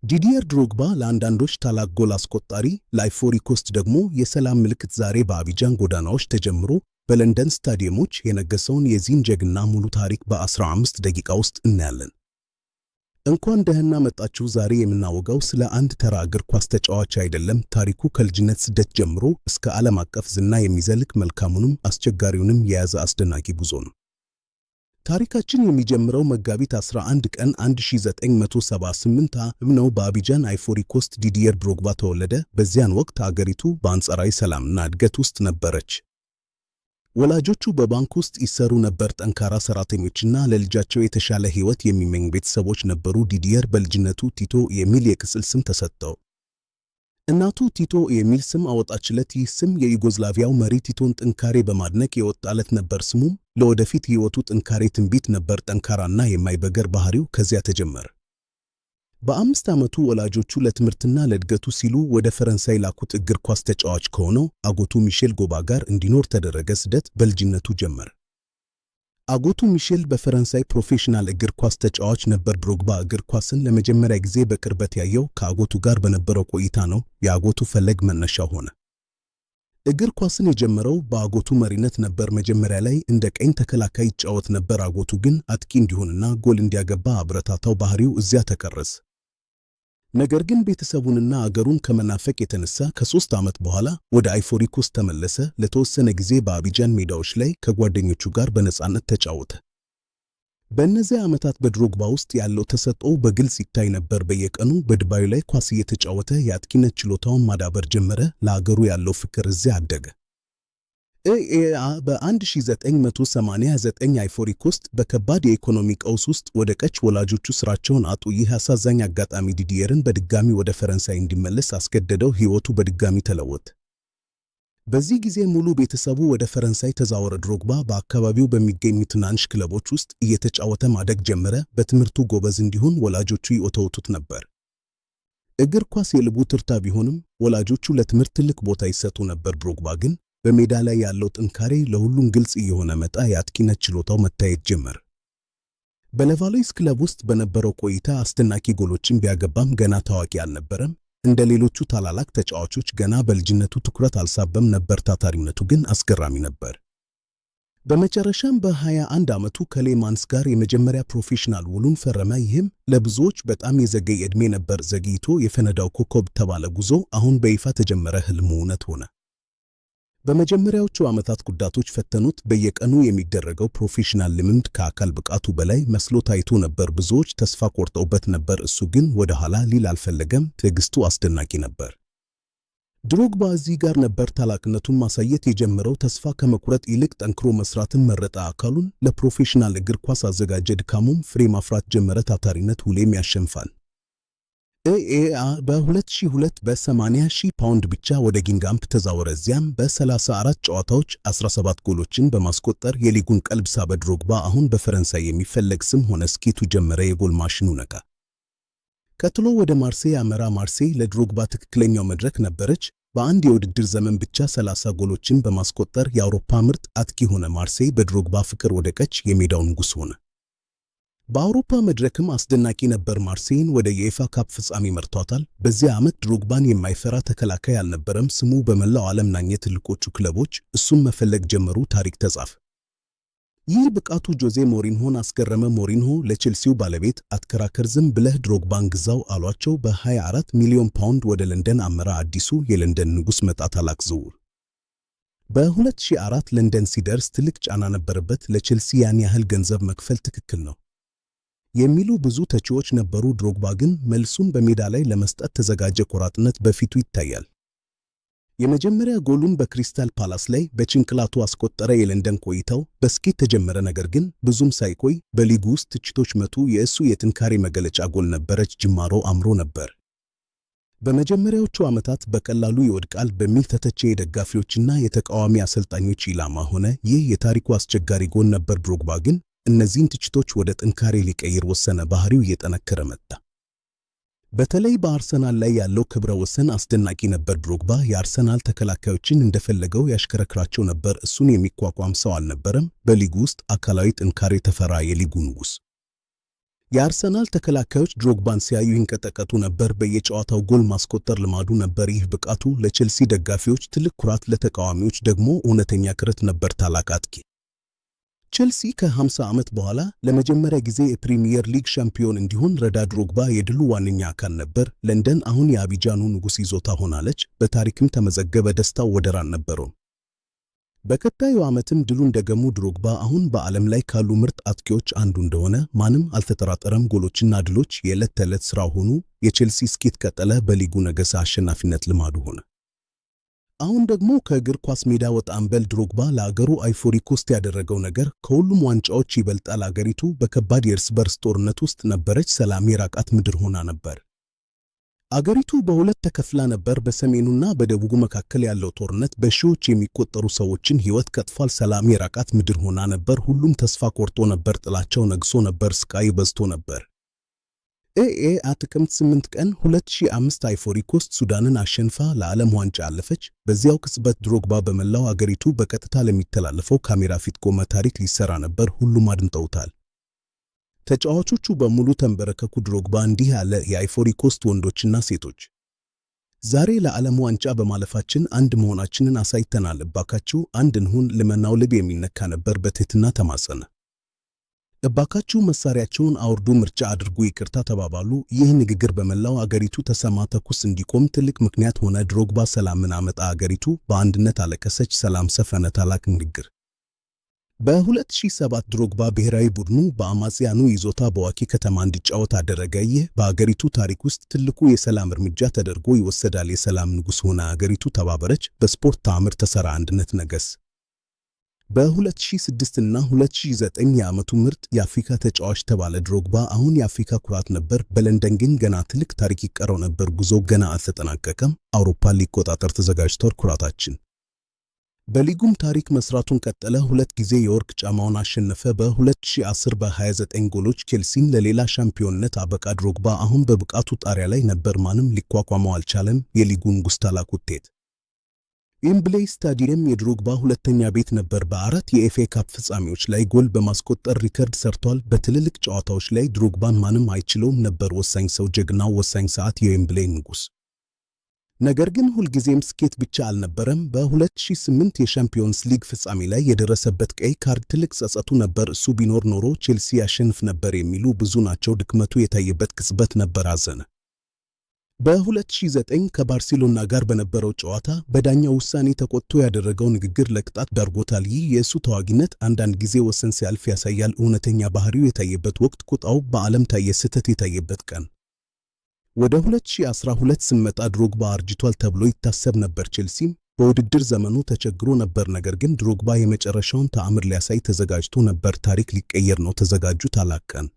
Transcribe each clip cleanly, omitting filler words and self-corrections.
ዲዲየር ድሮግባ ለአንዳንዶች ታላቅ ጎል አስቆጣሪ፣ ለአይቮሪ ኮስት ደግሞ የሰላም ምልክት ዛሬ በአቢጃን ጎዳናዎች ተጀምሮ በለንደን ስታዲየሞች የነገሰውን የዚህን ጀግና ሙሉ ታሪክ በ15 ደቂቃ ውስጥ እናያለን። እንኳን ደህና መጣችሁ። ዛሬ የምናወጋው ስለ አንድ ተራ እግር ኳስ ተጫዋች አይደለም። ታሪኩ ከልጅነት ስደት ጀምሮ እስከ ዓለም አቀፍ ዝና የሚዘልቅ መልካሙንም አስቸጋሪውንም የያዘ አስደናቂ ጉዞ ነው። ታሪካችን የሚጀምረው መጋቢት 11 ቀን 1978 ዓ.ም ነው። በአቢጃን አይቮሪ ኮስት ዲዲየር ድሮግባ ተወለደ። በዚያን ወቅት አገሪቱ በአንጻራዊ ሰላምና እድገት ውስጥ ነበረች። ወላጆቹ በባንክ ውስጥ ይሰሩ ነበር። ጠንካራ ሰራተኞችና ለልጃቸው የተሻለ ሕይወት የሚመኙ ቤተሰቦች ነበሩ። ዲዲየር በልጅነቱ ቲቶ የሚል የቅጽል ስም ተሰጠው። እናቱ ቲቶ የሚል ስም አወጣችለት። ይህ ስም የዩጎዝላቪያው መሪ ቲቶን ጥንካሬ በማድነቅ የወጣለት ነበር። ስሙም ለወደፊት ሕይወቱ ጥንካሬ ትንቢት ነበር። ጠንካራና የማይበገር ባህሪው ከዚያ ተጀመረ። በ5 ዓመቱ ወላጆቹ ለትምህርትና ለእድገቱ ሲሉ ወደ ፈረንሳይ ላኩት። እግር ኳስ ተጫዋች ከሆነው አጎቱ ሚሼል ጎባ ጋር እንዲኖር ተደረገ። ስደት በልጅነቱ ጀመረ። አጎቱ ሚሼል በፈረንሳይ ፕሮፌሽናል እግር ኳስ ተጫዋች ነበር። ድሮግባ እግር ኳስን ለመጀመሪያ ጊዜ በቅርበት ያየው ከአጎቱ ጋር በነበረው ቆይታ ነው። የአጎቱ ፈለግ መነሻው ሆነ። እግር ኳስን የጀመረው በአጎቱ መሪነት ነበር። መጀመሪያ ላይ እንደ ቀኝ ተከላካይ ይጫወት ነበር። አጎቱ ግን አጥቂ እንዲሆንና ጎል እንዲያገባ አበረታታው። ባህሪው እዚያ ተቀረጸ። ነገር ግን ቤተሰቡንና አገሩን ከመናፈቅ የተነሳ ከ3 ዓመት በኋላ ወደ አይቮሪ ኮስት ተመለሰ። ለተወሰነ ጊዜ በአቢጃን ሜዳዎች ላይ ከጓደኞቹ ጋር በነጻነት ተጫወተ። በእነዚያ ዓመታት በድሮግባ ውስጥ ያለው ተሰጥኦ በግልጽ ይታይ ነበር። በየቀኑ በድባዩ ላይ ኳስ እየተጫወተ የአጥቂነት ችሎታውን ማዳበር ጀመረ። ለአገሩ ያለው ፍቅር እዚያ አደገ። በ1989 አይቮሪ ኮስት በከባድ የኢኮኖሚ ቀውስ ውስጥ ወደቀች። ወላጆቹ ስራቸውን አጡ። ይህ አሳዛኝ አጋጣሚ ዲዲየርን በድጋሚ ወደ ፈረንሳይ እንዲመለስ አስገደደው። ሕይወቱ በድጋሚ ተለወጠ። በዚህ ጊዜ ሙሉ ቤተሰቡ ወደ ፈረንሳይ ተዛወረ። ድሮግባ በአካባቢው በሚገኙ ትናንሽ ክለቦች ውስጥ እየተጫወተ ማደግ ጀመረ። በትምህርቱ ጎበዝ እንዲሆን ወላጆቹ ይወተውቱት ነበር። እግር ኳስ የልቡ ትርታ ቢሆንም ወላጆቹ ለትምህርት ትልቅ ቦታ ይሰጡ ነበር። ድሮግባ ግን በሜዳ ላይ ያለው ጥንካሬ ለሁሉም ግልጽ እየሆነ መጣ። የአጥቂነት ችሎታው መታየት ጀመረ። በሌቫሎይስ ክለብ ውስጥ በነበረው ቆይታ አስደናቂ ጎሎችን ቢያገባም ገና ታዋቂ አልነበረም። እንደ ሌሎቹ ታላላቅ ተጫዋቾች ገና በልጅነቱ ትኩረት አልሳበም ነበር። ታታሪነቱ ግን አስገራሚ ነበር። በመጨረሻም በ21 ዓመቱ ከሌ ማንስ ጋር የመጀመሪያ ፕሮፌሽናል ውሉን ፈረመ። ይህም ለብዙዎች በጣም የዘገየ ዕድሜ ነበር። ዘግይቶ የፈነዳው ኮከብ ተባለ። ጉዞ አሁን በይፋ ተጀመረ። ህልሙ እውነት ሆነ። በመጀመሪያዎቹ ዓመታት ጉዳቶች ፈተኑት። በየቀኑ የሚደረገው ፕሮፌሽናል ልምምድ ከአካል ብቃቱ በላይ መስሎ ታይቶ ነበር። ብዙዎች ተስፋ ቆርጠውበት ነበር። እሱ ግን ወደ ኋላ ሊል አልፈለገም። ትዕግስቱ አስደናቂ ነበር። ድሮግባ እዚህ ጋር ነበር ታላቅነቱን ማሳየት የጀመረው። ተስፋ ከመቁረጥ ይልቅ ጠንክሮ መስራትን መረጠ። አካሉን ለፕሮፌሽናል እግር ኳስ አዘጋጀ። ድካሙም ፍሬ ማፍራት ጀመረ። ታታሪነት ሁሌም ያሸንፋል። በ2002 በ80,000 ፓውንድ ብቻ ወደ ጊንጋምፕ ተዛወረ። እዚያም በ34 ጨዋታዎች 17 ጎሎችን በማስቆጠር የሊጉን ቀልብ ሳበ። ድሮግባ አሁን በፈረንሳይ የሚፈለግ ስም ሆነ። ስኬቱ ጀመረ። የጎል ማሽኑ ነቃ። ቀጥሎ ወደ ማርሴይ አመራ። ማርሴይ ለድሮግባ ትክክለኛው መድረክ ነበረች። በአንድ የውድድር ዘመን ብቻ 30 ጎሎችን በማስቆጠር የአውሮፓ ምርጥ አጥቂ ሆነ። ማርሴይ በድሮግባ ፍቅር ወደቀች። የሜዳው ንጉሥ ሆነ። በአውሮፓ መድረክም አስደናቂ ነበር። ማርሴይን ወደ የኤፋ ካፕ ፍጻሜ መርቷታል። በዚያ ዓመት ድሮግባን የማይፈራ ተከላካይ አልነበረም። ስሙ በመላው ዓለም ናኘ። ትልቆቹ ክለቦች እሱን መፈለግ ጀመሩ። ታሪክ ተጻፈ። ይህ ብቃቱ ጆዜ ሞሪንሆን አስገረመ። ሞሪንሆ ለቼልሲው ባለቤት አትከራከር፣ ዝም ብለህ ድሮግባን ግዛው አሏቸው። በ24 ሚሊዮን ፓውንድ ወደ ለንደን አመራ። አዲሱ የለንደን ንጉሥ መጣ። ታላቅ ዝውውር። በ2004 ለንደን ሲደርስ ትልቅ ጫና ነበረበት። ለቼልሲ ያን ያህል ገንዘብ መክፈል ትክክል ነው የሚሉ ብዙ ተቺዎች ነበሩ። ድሮግባ ግን መልሱን በሜዳ ላይ ለመስጠት ተዘጋጀ። ቆራጥነት በፊቱ ይታያል። የመጀመሪያ ጎሉን በክሪስታል ፓላስ ላይ በጭንቅላቱ አስቆጠረ። የለንደን ቆይታው በስኬት ተጀመረ። ነገር ግን ብዙም ሳይቆይ በሊጉ ውስጥ ትችቶች መጡ። የእሱ የጥንካሬ መገለጫ ጎል ነበረች። ጅማሮ አምሮ ነበር። በመጀመሪያዎቹ ዓመታት በቀላሉ ይወድቃል በሚል ተተቸ። የደጋፊዎችና የተቃዋሚ አሰልጣኞች ኢላማ ሆነ። ይህ የታሪኩ አስቸጋሪ ጎል ነበር። ድሮግባ ግን እነዚህን ትችቶች ወደ ጥንካሬ ሊቀይር ወሰነ። ባህሪው እየጠነከረ መጣ። በተለይ በአርሰናል ላይ ያለው ክብረ ወሰን አስደናቂ ነበር። ድሮግባ የአርሰናል ተከላካዮችን እንደፈለገው ያሽከረክራቸው ነበር። እሱን የሚቋቋም ሰው አልነበረም። በሊጉ ውስጥ አካላዊ ጥንካሬ ተፈራ። የሊጉ ንጉሥ የአርሰናል ተከላካዮች ድሮግባን ሲያዩ ይንቀጠቀጡ ነበር። በየጨዋታው ጎል ማስቆጠር ልማዱ ነበር። ይህ ብቃቱ ለቼልሲ ደጋፊዎች ትልቅ ኩራት፣ ለተቃዋሚዎች ደግሞ እውነተኛ ክረት ነበር። ታላቅ አጥቂ ቼልሲ ከ50 ዓመት በኋላ ለመጀመሪያ ጊዜ የፕሪሚየር ሊግ ሻምፒዮን እንዲሆን ረዳ። ድሮግባ የድሉ ዋነኛ አካል ነበር። ለንደን አሁን የአቢጃኑ ንጉሥ ይዞታ ሆናለች። በታሪክም ተመዘገበ። ደስታው ወደር አልነበረውም። በቀጣዩ ዓመትም ድሉ እንደገሙ። ድሮግባ አሁን በዓለም ላይ ካሉ ምርጥ አጥቂዎች አንዱ እንደሆነ ማንም አልተጠራጠረም። ጎሎችና ድሎች የዕለት ተዕለት ሥራው ሆኑ። የቼልሲ ስኬት ቀጠለ። በሊጉ ነገሰ። አሸናፊነት ልማዱ ሆነ። አሁን ደግሞ ከእግር ኳስ ሜዳ ወጣ። አምበል ድሮግባ ለአገሩ አይቮሪ ኮስት ያደረገው ነገር ከሁሉም ዋንጫዎች ይበልጣል። አገሪቱ በከባድ የእርስ በርስ ጦርነት ውስጥ ነበረች። ሰላም የራቃት ምድር ሆና ነበር። አገሪቱ በሁለት ተከፍላ ነበር። በሰሜኑና በደቡቡ መካከል ያለው ጦርነት በሺዎች የሚቆጠሩ ሰዎችን ሕይወት ቀጥፏል። ሰላም የራቃት ምድር ሆና ነበር። ሁሉም ተስፋ ቆርጦ ነበር። ጥላቻው ነግሶ ነበር። ስቃይ በዝቶ ነበር። ጥቅምት 8 ቀን 2005 አይቮሪ ኮስት ሱዳንን አሸንፋ ለዓለም ዋንጫ አለፈች። በዚያው ቅጽበት ድሮግባ በመላው አገሪቱ በቀጥታ ለሚተላለፈው ካሜራ ፊት ቆመ። ታሪክ ሊሰራ ነበር። ሁሉም አድምጠውታል። ተጫዋቾቹ በሙሉ ተንበረከኩ። ድሮግባ እንዲህ አለ፣ የአይቮሪ ኮስት ወንዶችና ሴቶች፣ ዛሬ ለዓለም ዋንጫ በማለፋችን አንድ መሆናችንን አሳይተናል። እባካችሁ አንድ እንሁን። ልመናው ልብ የሚነካ ነበር። በትህትና ተማጸነ። እባካችሁ መሳሪያቸውን አውርዱ፣ ምርጫ አድርጉ፣ ይቅርታ ተባባሉ። ይህ ንግግር በመላው አገሪቱ ተሰማ። ተኩስ እንዲቆም ትልቅ ምክንያት ሆነ። ድሮግባ ሰላምን አመጣ። አገሪቱ በአንድነት አለቀሰች። ሰላም ሰፈነ። ታላቅ ንግግር። በ2007 ድሮግባ ብሔራዊ ቡድኑ በአማጽያኑ ይዞታ በዋኪ ከተማ እንዲጫወት አደረገ። ይህ በአገሪቱ ታሪክ ውስጥ ትልቁ የሰላም እርምጃ ተደርጎ ይወሰዳል። የሰላም ንጉሥ ሆነ። አገሪቱ ተባበረች። በስፖርት ተአምር ተሰራ። አንድነት ነገስ። በ2006 እና 2009 የዓመቱ ምርጥ የአፍሪካ ተጫዋች ተባለ። ድሮግባ አሁን የአፍሪካ ኩራት ነበር። በለንደን ግን ገና ትልቅ ታሪክ ይቀረው ነበር። ጉዞው ገና አልተጠናቀቀም። አውሮፓን ሊቆጣጠር ተዘጋጅቷል። ኩራታችን በሊጉም ታሪክ መስራቱን ቀጠለ። 2 ጊዜ የወርቅ ጫማውን አሸነፈ። በ2010 በ29 ጎሎች ቼልሲን ለሌላ ሻምፒዮንነት አበቃ። ድሮግባ አሁን በብቃቱ ጣሪያ ላይ ነበር። ማንም ሊቋቋመው አልቻለም። የሊጉ ንጉሥ። ታላቅ ውጤት። ዌምብሌይ ስታዲየም የድሮግባ ሁለተኛ ቤት ነበር። በ4 የኤፍኤ ካፕ ፍጻሜዎች ላይ ጎል በማስቆጠር ሪከርድ ሰርቷል። በትልልቅ ጨዋታዎች ላይ ድሮግባን ማንም አይችለውም ነበር። ወሳኝ ሰው፣ ጀግናው፣ ወሳኝ ሰዓት፣ የዌምብሌይ ንጉሥ። ነገር ግን ሁልጊዜም ስኬት ብቻ አልነበረም። በ2008 የሻምፒዮንስ ሊግ ፍጻሜ ላይ የደረሰበት ቀይ ካርድ ትልቅ ጸጸቱ ነበር። እሱ ቢኖር ኖሮ ቼልሲ ያሸንፍ ነበር የሚሉ ብዙ ናቸው። ድክመቱ የታየበት ቅጽበት ነበር። አዘነ። በ2009 ከባርሴሎና ጋር በነበረው ጨዋታ በዳኛው ውሳኔ ተቆጥቶ ያደረገው ንግግር ለቅጣት ዳርጎታል። ይህ የእሱ ተዋጊነት አንዳንድ ጊዜ ወሰን ሲያልፍ ያሳያል። እውነተኛ ባህሪው የታየበት ወቅት፣ ቁጣው በዓለም ታየ። ስህተት የታየበት ቀን። ወደ 2012 ስንመጣ ድሮግባ አርጅቷል ተብሎ ይታሰብ ነበር። ቼልሲም በውድድር ዘመኑ ተቸግሮ ነበር። ነገር ግን ድሮግባ የመጨረሻውን ተአምር ሊያሳይ ተዘጋጅቶ ነበር። ታሪክ ሊቀየር ነው። ተዘጋጁ። ታላቅ ቀን።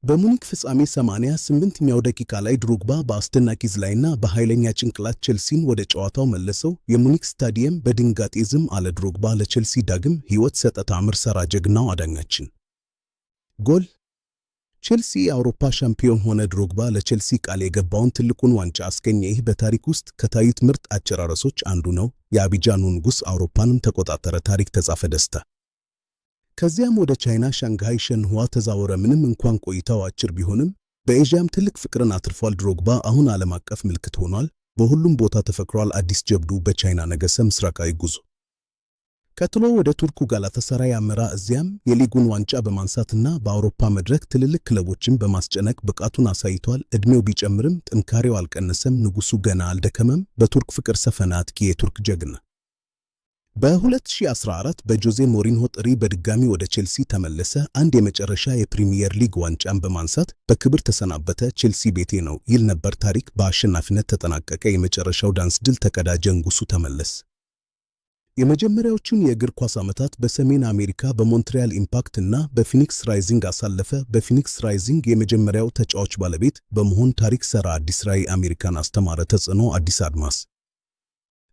በሙኒክ ፍጻሜ 88ኛው ደቂቃ ላይ ድሮግባ በአስደናቂ ዝላይና በኃይለኛ ጭንቅላት ቼልሲን ወደ ጨዋታው መለሰው። የሙኒክ ስታዲየም በድንጋጤ ዝም አለ። ድሮግባ ለቼልሲ ዳግም ሕይወት ሰጠ። ተአምር ሠራ። ጀግናው አዳኛችን። ጎል። ቼልሲ የአውሮፓ ሻምፒዮን ሆነ። ድሮግባ ለቼልሲ ቃል የገባውን ትልቁን ዋንጫ አስገኘ። ይህ በታሪክ ውስጥ ከታዩት ምርጥ አጨራረሶች አንዱ ነው። የአቢጃኑ ንጉሥ አውሮፓንም ተቆጣጠረ። ታሪክ ተጻፈ። ደስታ። ከዚያም ወደ ቻይና ሻንግሃይ ሸንሁዋ ተዛወረ። ምንም እንኳን ቆይታው አጭር ቢሆንም በኤዥያም ትልቅ ፍቅርን አትርፏል። ድሮግባ አሁን ዓለም አቀፍ ምልክት ሆኗል። በሁሉም ቦታ ተፈክሯል። አዲስ ጀብዱ በቻይና ነገሰ። ምስራቃዊ ጉዞ። ቀጥሎ ወደ ቱርኩ ጋላታሳራይ አመራ። እዚያም የሊጉን ዋንጫ በማንሳትና በአውሮፓ መድረክ ትልልቅ ክለቦችን በማስጨነቅ ብቃቱን አሳይቷል። ዕድሜው ቢጨምርም ጥንካሬው አልቀነሰም። ንጉሡ ገና አልደከመም። በቱርክ ፍቅር ሰፈነ። አጥቂ፣ የቱርክ ጀግና። በ2014 በጆዜ ሞሪንሆ ጥሪ በድጋሚ ወደ ቼልሲ ተመለሰ። አንድ የመጨረሻ የፕሪሚየር ሊግ ዋንጫን በማንሳት በክብር ተሰናበተ። ቼልሲ ቤቴ ነው ይል ነበር። ታሪክ በአሸናፊነት ተጠናቀቀ። የመጨረሻው ዳንስ ድል ተቀዳጀ። ንጉሡ ተመለስ። የመጀመሪያዎቹን የእግር ኳስ ዓመታት በሰሜን አሜሪካ በሞንትሪያል ኢምፓክት እና በፊኒክስ ራይዚንግ አሳለፈ። በፊኒክስ ራይዚንግ የመጀመሪያው ተጫዋች ባለቤት በመሆን ታሪክ ሰራ። አዲስ ራዕይ አሜሪካን አስተማረ። ተጽዕኖ፣ አዲስ አድማስ።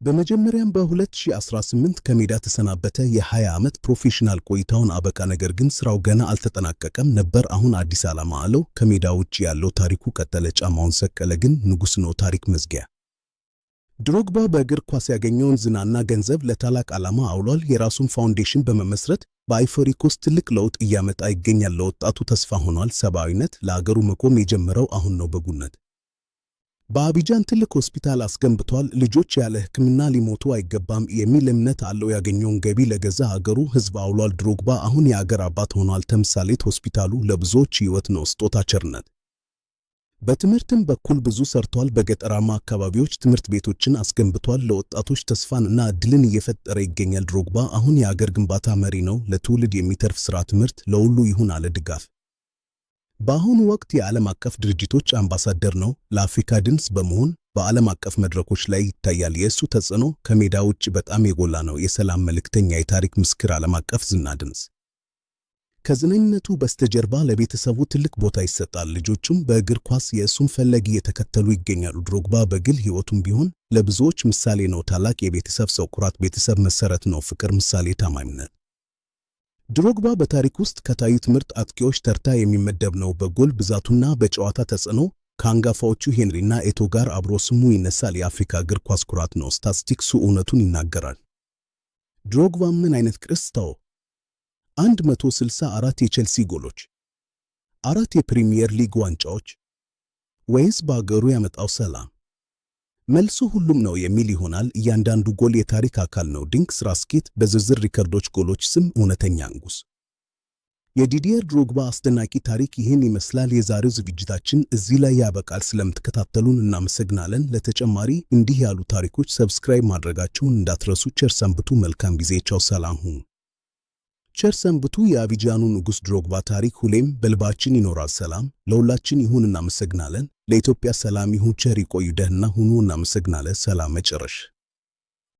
በመጀመሪያም በ2018 ከሜዳ ተሰናበተ። የ20 ዓመት ፕሮፌሽናል ቆይታውን አበቃ። ነገር ግን ስራው ገና አልተጠናቀቀም ነበር። አሁን አዲስ ዓላማ አለው። ከሜዳ ውጭ ያለው ታሪኩ ቀጠለ። ጫማውን ሰቀለ። ግን ንጉሥ ነው። ታሪክ መዝጊያ። ድሮግባ በእግር ኳስ ያገኘውን ዝናና ገንዘብ ለታላቅ ዓላማ አውሏል። የራሱን ፋውንዴሽን በመመስረት በአይቮሪ ኮስት ትልቅ ለውጥ እያመጣ ይገኛል። ለወጣቱ ተስፋ ሆኗል። ሰብአዊነት ለአገሩ መቆም የጀመረው አሁን ነው። በጉነት በአቢጃን ትልቅ ሆስፒታል አስገንብቷል። ልጆች ያለ ሕክምና ሊሞቱ አይገባም የሚል እምነት አለው። ያገኘውን ገቢ ለገዛ አገሩ ሕዝብ አውሏል። ድሮግባ አሁን የአገር አባት ሆኗል። ተምሳሌት ሆስፒታሉ ለብዙዎች ሕይወት ነው። ስጦታ ቸርነት በትምህርትም በኩል ብዙ ሰርቷል። በገጠራማ አካባቢዎች ትምህርት ቤቶችን አስገንብቷል። ለወጣቶች ተስፋን እና ዕድልን እየፈጠረ ይገኛል። ድሮግባ አሁን የአገር ግንባታ መሪ ነው። ለትውልድ የሚተርፍ ሥራ ትምህርት ለሁሉ ይሁን አለ። ድጋፍ በአሁኑ ወቅት የዓለም አቀፍ ድርጅቶች አምባሳደር ነው። ለአፍሪካ ድምፅ በመሆን በዓለም አቀፍ መድረኮች ላይ ይታያል። የእሱ ተጽዕኖ ከሜዳ ውጭ በጣም የጎላ ነው። የሰላም መልእክተኛ፣ የታሪክ ምስክር፣ ዓለም አቀፍ ዝና ድምፅ። ከዝነኝነቱ በስተጀርባ ለቤተሰቡ ትልቅ ቦታ ይሰጣል። ልጆቹም በእግር ኳስ የእሱን ፈለግ እየተከተሉ ይገኛሉ። ድሮግባ በግል ሕይወቱም ቢሆን ለብዙዎች ምሳሌ ነው። ታላቅ የቤተሰብ ሰው፣ ኩራት፣ ቤተሰብ መሠረት ነው። ፍቅር፣ ምሳሌ፣ ታማኝነት። ድሮግባ በታሪክ ውስጥ ከታዩት ምርጥ አጥቂዎች ተርታ የሚመደብ ነው። በጎል ብዛቱና በጨዋታ ተጽዕኖ ከአንጋፋዎቹ ሄንሪና ኤቶ ጋር አብሮ ስሙ ይነሳል። የአፍሪካ እግር ኳስ ኩራት ነው። ስታትስቲክሱ እውነቱን ይናገራል። ድሮግባ ምን አይነት ቅርስ ተወ? 164 የቼልሲ ጎሎች፣ 4 የፕሪሚየር ሊግ ዋንጫዎች፣ ወይስ በአገሩ ያመጣው ሰላም? መልሱ ሁሉም ነው የሚል ይሆናል። እያንዳንዱ ጎል የታሪክ አካል ነው። ድንቅ ስራ፣ ስኬት፣ በዝርዝር ሪከርዶች፣ ጎሎች፣ ስም፣ እውነተኛ ንጉስ። የዲዲየር ድሮግባ አስደናቂ ታሪክ ይህን ይመስላል። የዛሬው ዝግጅታችን እዚህ ላይ ያበቃል። ስለምትከታተሉን እናመሰግናለን። ለተጨማሪ እንዲህ ያሉ ታሪኮች ሰብስክራይብ ማድረጋችሁን እንዳትረሱ። ቸር ሰንብቱ። መልካም ጊዜ። ቻው፣ ሰላም ሁኑ። ቸር ሰንብቱ። የአቢጃኑ ንጉስ ድሮግባ ታሪክ ሁሌም በልባችን ይኖራል። ሰላም ለሁላችን ይሁን። እናመሰግናለን። ለኢትዮጵያ ሰላም ይሁን። ቸር ይቆዩ። ደህና ሁኑ። እናመሰግናለን። ሰላም መጨረሽ